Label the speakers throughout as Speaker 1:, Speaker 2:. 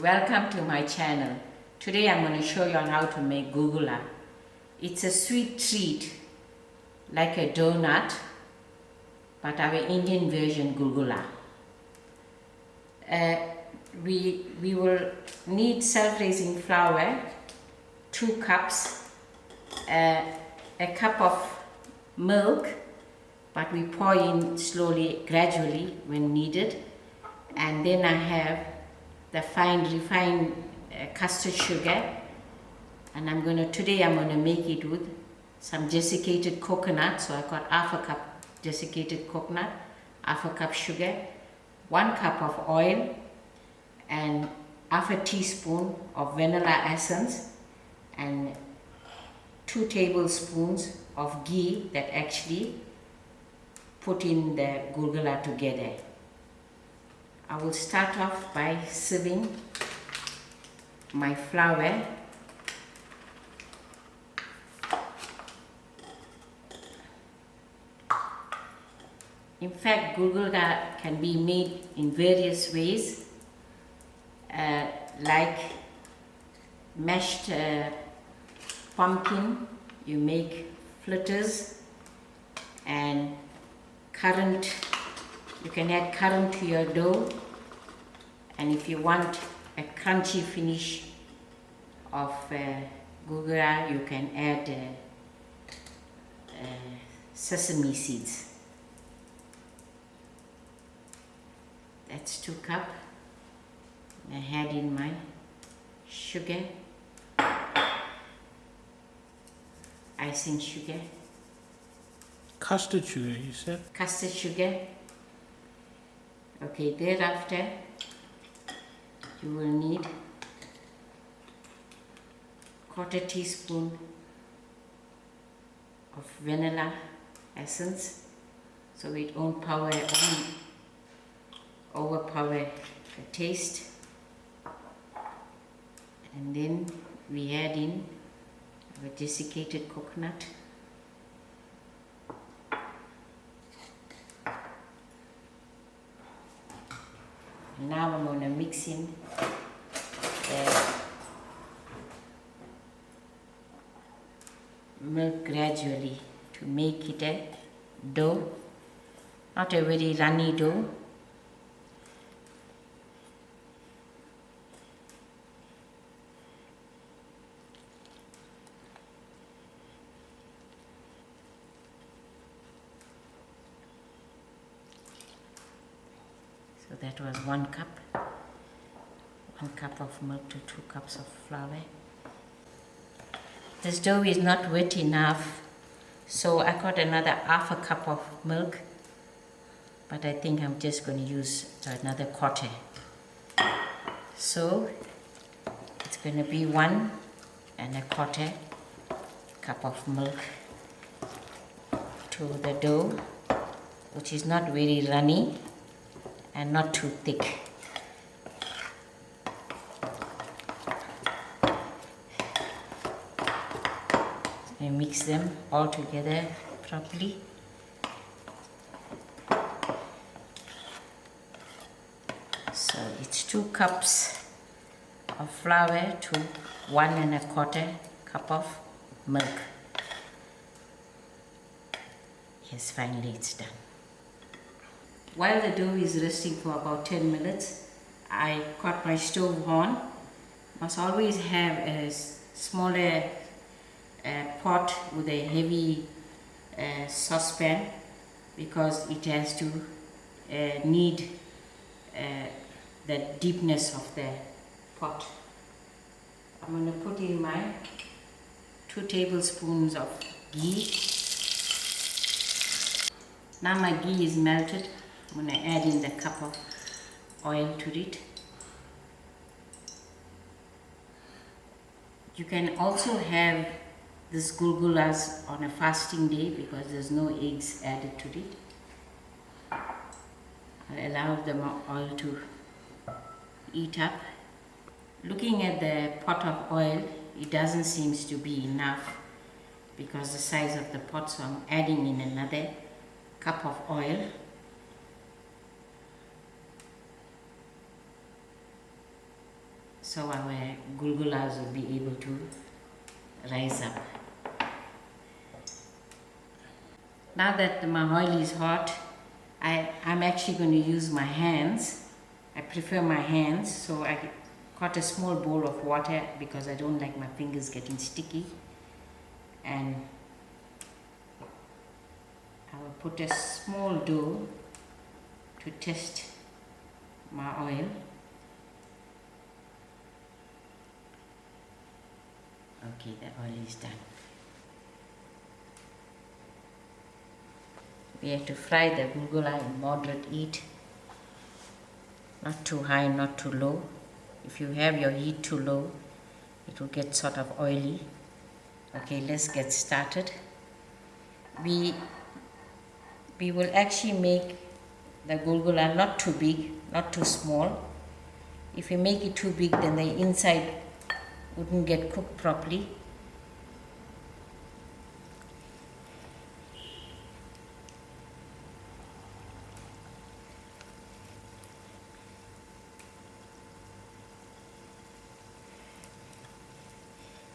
Speaker 1: Welcome to my channel. Today I'm going to show you on how to make googoola. It's a sweet treat like a donut, but our Indian version googoola. We will need self-raising flour, 2 cups, a cup of milk, but we pour in slowly, gradually when needed, and then I have the fine refined custard sugar, and today I'm going to make it with some desiccated coconut. So I got half a cup desiccated coconut, half a cup sugar, 1 cup of oil, and half a teaspoon of vanilla essence, and 2 tablespoons of ghee that actually put in the googoola together. I will start off by sieving my flour. In fact, googoola can be made in various ways, like mashed pumpkin, you make fritters, and you can add currant to your dough, and if you want a crunchy finish of googoola, you can add sesame seeds. That's 2 cups. I add in my sugar, icing sugar,
Speaker 2: custard sugar, you said?
Speaker 1: custard sugar. Okay, thereafter you will need 1/4 teaspoon of vanilla essence, so it won't overpower the taste. And then we add in our desiccated coconut. Now I'm going to mix in the milk gradually to make it a dough, not a very runny dough. So that was 1 cup. 1 cup of milk to 2 cups of flour. This dough is not wet enough, so I got another half a cup of milk, but I think I'm just going to use another 1/4. So it's going to be 1 1/4 cup of milk to the dough, which is not very runny and not too thick. So mix them all together properly. So it's 2 cups of flour to 1 1/4 cup of milk. Yes, finally it's done. While the dough is resting for about 10 minutes, I got my stove on. Must always have a smaller pot with a heavy saucepan, because it has to need the deepness of the pot. I'm going to put in my 2 tablespoons of ghee. Now my ghee is melted. I'm going to add in the cup of oil to it. You can also have this googoolas on a fasting day because there's no eggs added to it. I'll allow the oil to heat up. Looking at the pot of oil, it doesn't seem to be enough because the size of the pot, so I'm adding in another cup of oil. so our Goolgoolas will be able to rise up. Now that my oil is hot, I'm actually going to use my hands. I prefer my hands, so I got a small bowl of water because I don't like my fingers getting sticky, and I will put a small dough to test my oil. Okay, the oil is done. We have to fry the Goolgoola in moderate heat, not too high, not too low. If you have your heat too low, it will get sort of oily. Okay, let's get started. We will actually make the Goolgoola not too big, not too small. If you make it too big, then the inside wouldn't get cooked properly.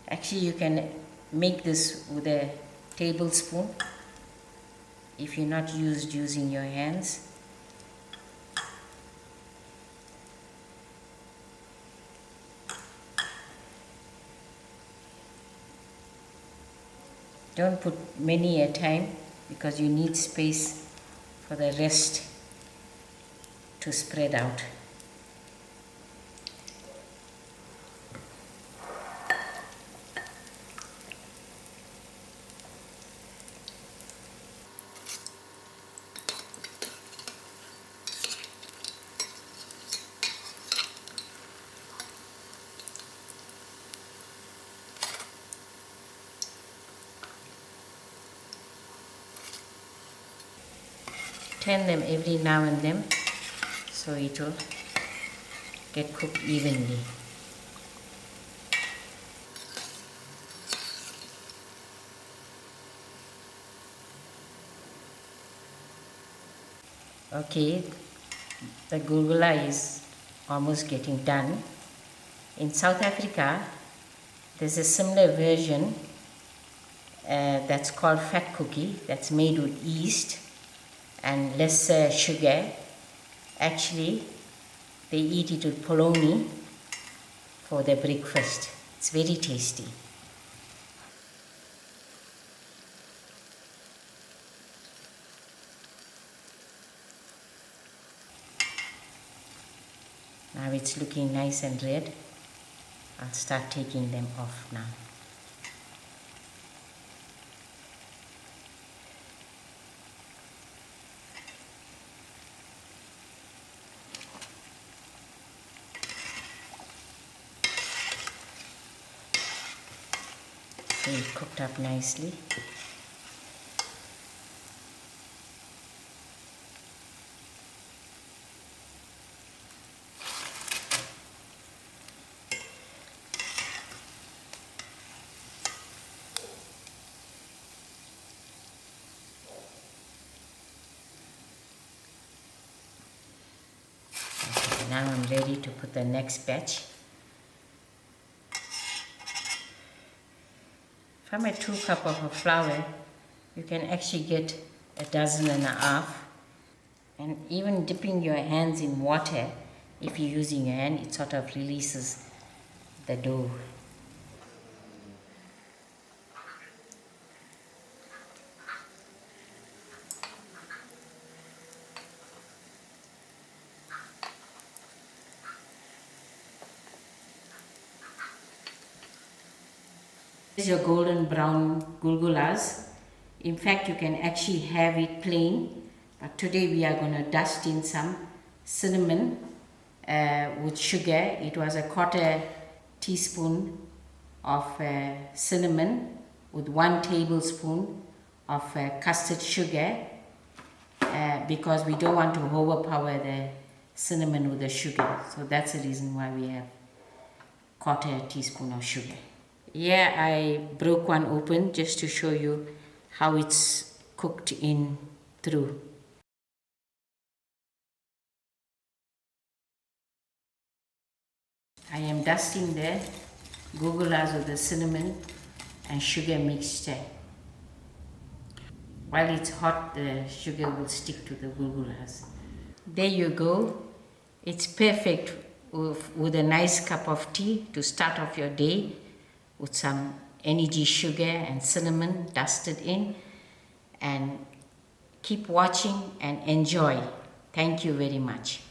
Speaker 1: Actually, you can make this with a tablespoon if you're not using your hands. Don't put many at a time because you need space for the rest to spread out. Turn them every now and then so it will get cooked evenly. Okay, the Goolgoola is almost getting done. In South Africa, there's a similar version that's called vetkoek, that's made with yeast and less sugar. Actually, they eat it with polony for their breakfast. It's very tasty. Now it's looking nice and red. I'll start taking them off now. So it cooked up nicely. Now I'm ready to put the next batch. From a 2 cup of flour, you can actually get 1.5 dozen. And even dipping your hands in water, if you're using your hand, it sort of releases the dough. This is your golden brown Goolgoolas. In fact, you can actually have it plain, but today we are going to dust in some cinnamon with sugar. It was 1/4 teaspoon of cinnamon with 1 tablespoon of custard sugar because we don't want to overpower the cinnamon with the sugar. So that's the reason why we have 1/4 teaspoon of sugar. Yeah, I broke one open just to show you how it's cooked in through. I am dusting the Goolgoolas with the cinnamon and sugar mixture. While it's hot, the sugar will stick to the Goolgoolas. There you go. It's perfect with a nice cup of tea to start off your day with some energy sugar and cinnamon dusted in. And keep watching and enjoy. Thank you very much.